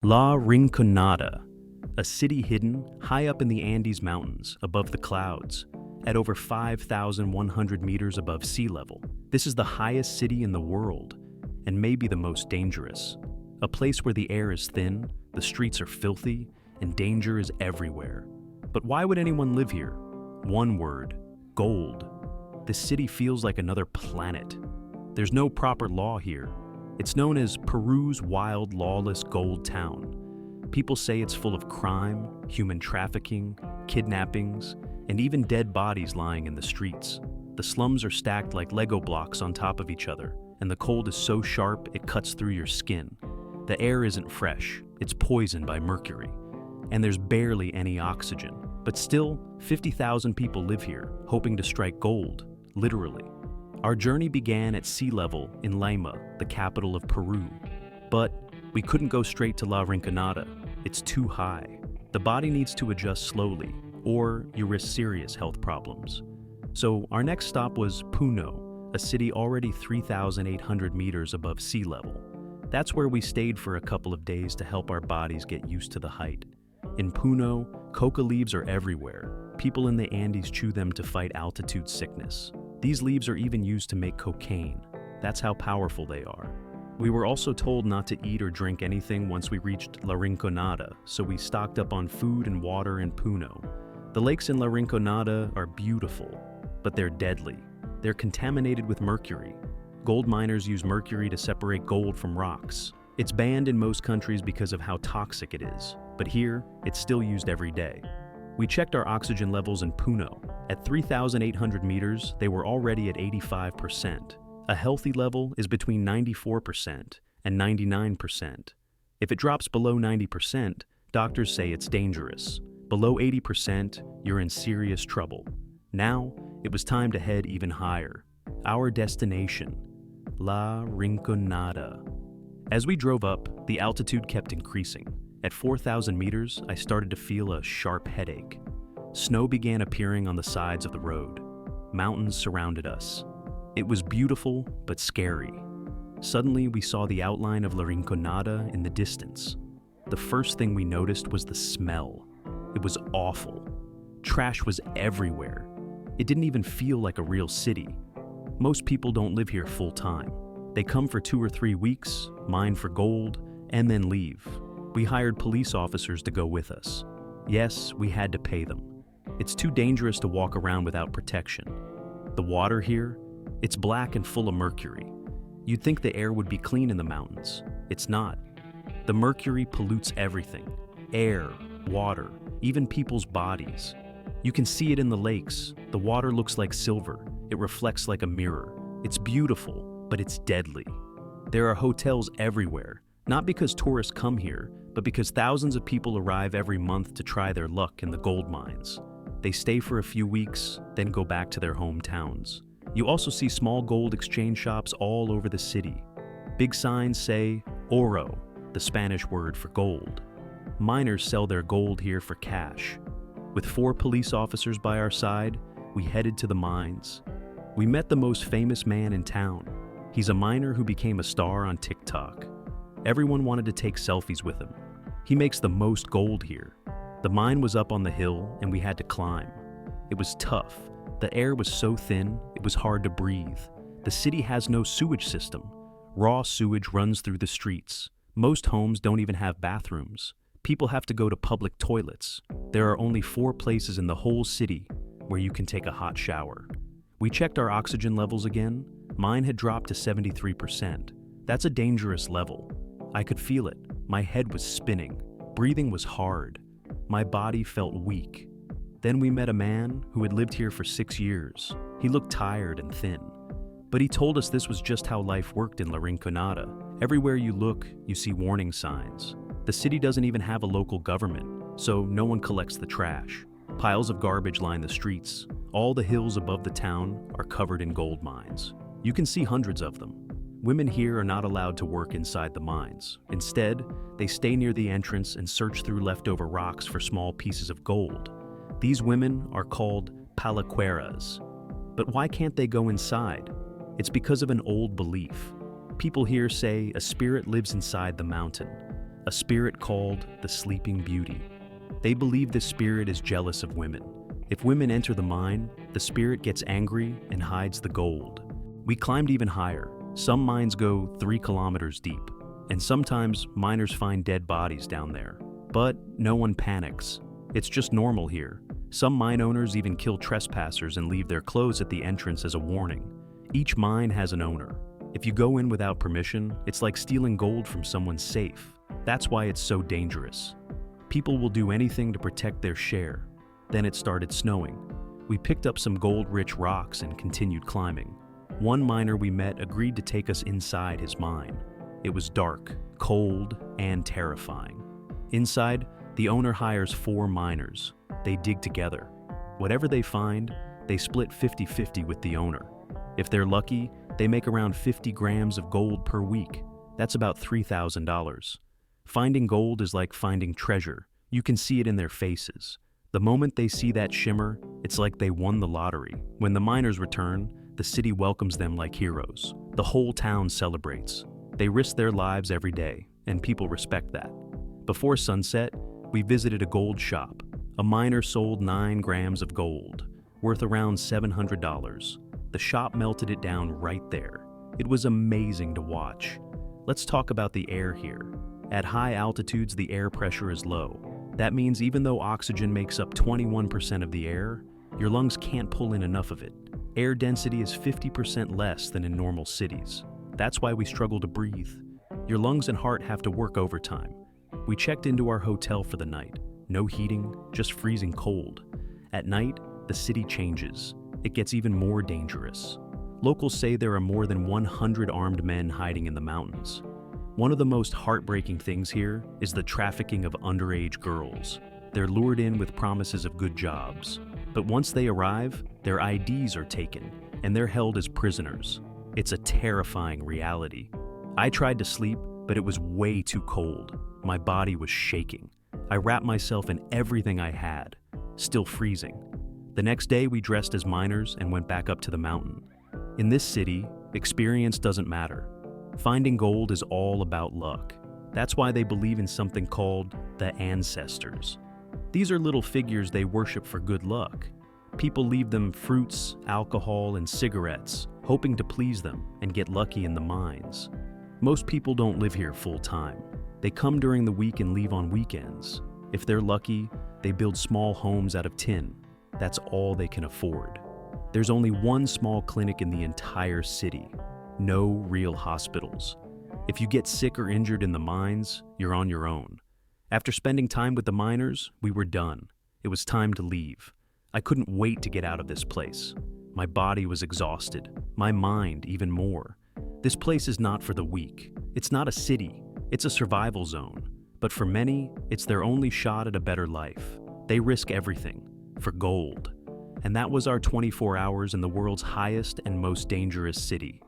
La Rinconada, a city hidden high up in the Andes Mountains above the clouds, at over 5,100 meters above sea level. This is the highest city in the world, and maybe the most dangerous. A place where the air is thin, the streets are filthy, and danger is everywhere. But why would anyone live here? One word: gold. This city feels like another planet. There's no proper law here. It's known as Peru's wild, lawless gold town. People say it's full of crime, human trafficking, kidnappings, and even dead bodies lying in the streets. The slums are stacked like Lego blocks on top of each other, and the cold is so sharp it cuts through your skin. The air isn't fresh, it's poisoned by mercury, and there's barely any oxygen. But still, 50,000 people live here, hoping to strike gold, literally. Our journey began at sea level in Lima, the capital of Peru. But we couldn't go straight to La Rinconada. It's too high. The body needs to adjust slowly, or you risk serious health problems. So our next stop was Puno, a city already 3,800 meters above sea level. That's where we stayed for a couple of days to help our bodies get used to the height. In Puno, coca leaves are everywhere. People in the Andes chew them to fight altitude sickness. These leaves are even used to make cocaine. That's how powerful they are. We were also told not to eat or drink anything once we reached La Rinconada, so we stocked up on food and water in Puno. The lakes in La Rinconada are beautiful, but they're deadly. They're contaminated with mercury. Gold miners use mercury to separate gold from rocks. It's banned in most countries because of how toxic it is, but here, it's still used every day. We checked our oxygen levels in Puno. At 3,800 meters, they were already at 85%. A healthy level is between 94% and 99%. If it drops below 90%, doctors say it's dangerous. Below 80%, you're in serious trouble. Now, it was time to head even higher. Our destination, La Rinconada. As we drove up, the altitude kept increasing. At 4,000 meters, I started to feel a sharp headache. Snow began appearing on the sides of the road. Mountains surrounded us. It was beautiful, but scary. Suddenly, we saw the outline of La Rinconada in the distance. The first thing we noticed was the smell. It was awful. Trash was everywhere. It didn't even feel like a real city. Most people don't live here full time. They come for 2 or 3 weeks, mine for gold, and then leave. We hired police officers to go with us. Yes, we had to pay them. It's too dangerous to walk around without protection. The water here, it's black and full of mercury. You'd think the air would be clean in the mountains. It's not. The mercury pollutes everything: air, water, even people's bodies. You can see it in the lakes. The water looks like silver. It reflects like a mirror. It's beautiful, but it's deadly. There are hotels everywhere, not because tourists come here, but because thousands of people arrive every month to try their luck in the gold mines. They stay for a few weeks, then go back to their hometowns. You also see small gold exchange shops all over the city. Big signs say oro, the Spanish word for gold. Miners sell their gold here for cash. With 4 police officers by our side, we headed to the mines. We met the most famous man in town. He's a miner who became a star on TikTok. Everyone wanted to take selfies with him. He makes the most gold here. The mine was up on the hill and we had to climb. It was tough. The air was so thin, it was hard to breathe. The city has no sewage system. Raw sewage runs through the streets. Most homes don't even have bathrooms. People have to go to public toilets. There are only 4 places in the whole city where you can take a hot shower. We checked our oxygen levels again. Mine had dropped to 73%. That's a dangerous level. I could feel it. My head was spinning. Breathing was hard. My body felt weak. Then we met a man who had lived here for 6 years. He looked tired and thin. But he told us this was just how life worked in La Rinconada. Everywhere you look, you see warning signs. The city doesn't even have a local government, so no one collects the trash. Piles of garbage line the streets. All the hills above the town are covered in gold mines. You can see hundreds of them. Women here are not allowed to work inside the mines. Instead, they stay near the entrance and search through leftover rocks for small pieces of gold. These women are called palaqueras. But why can't they go inside? It's because of an old belief. People here say a spirit lives inside the mountain. a spirit called the Sleeping Beauty. They believe this spirit is jealous of women. If women enter the mine, the spirit gets angry and hides the gold. We climbed even higher. Some mines go 3 kilometers deep, and sometimes miners find dead bodies down there. But no one panics. It's just normal here. Some mine owners even kill trespassers and leave their clothes at the entrance as a warning. Each mine has an owner. If you go in without permission, it's like stealing gold from someone's safe. That's why it's so dangerous. People will do anything to protect their share. Then it started snowing. We picked up some gold-rich rocks and continued climbing. One miner we met agreed to take us inside his mine. It was dark, cold, and terrifying. Inside, the owner hires 4 miners. They dig together. Whatever they find, they split 50-50 with the owner. If they're lucky, they make around 50 grams of gold per week. That's about $3,000. Finding gold is like finding treasure. You can see it in their faces. The moment they see that shimmer, it's like they won the lottery. When the miners return, the city welcomes them like heroes. The whole town celebrates. They risk their lives every day, and people respect that. Before sunset, we visited a gold shop. A miner sold 9 grams of gold, worth around $700. The shop melted it down right there. It was amazing to watch. Let's talk about the air here. At high altitudes, the air pressure is low. That means even though oxygen makes up 21% of the air, your lungs can't pull in enough of it. Air density is 50% less than in normal cities. That's why we struggle to breathe. Your lungs and heart have to work overtime. We checked into our hotel for the night. No heating, just freezing cold. At night, the city changes. It gets even more dangerous. Locals say there are more than 100 armed men hiding in the mountains. One of the most heartbreaking things here is the trafficking of underage girls. They're lured in with promises of good jobs. But once they arrive, their IDs are taken, and they're held as prisoners. It's a terrifying reality. I tried to sleep, but it was way too cold. My body was shaking. I wrapped myself in everything I had, still freezing. The next day, we dressed as miners and went back up to the mountain. In this city, experience doesn't matter. Finding gold is all about luck. That's why they believe in something called the ancestors. These are little figures they worship for good luck. People leave them fruits, alcohol, and cigarettes, hoping to please them and get lucky in the mines. Most people don't live here full time. They come during the week and leave on weekends. If they're lucky, they build small homes out of tin. That's all they can afford. There's only one small clinic in the entire city. No real hospitals. If you get sick or injured in the mines, you're on your own. After spending time with the miners, we were done. It was time to leave. I couldn't wait to get out of this place. My body was exhausted, my mind even more. This place is not for the weak. It's not a city, it's a survival zone. But for many, it's their only shot at a better life. They risk everything for gold. And that was our 24 hours in the world's highest and most dangerous city.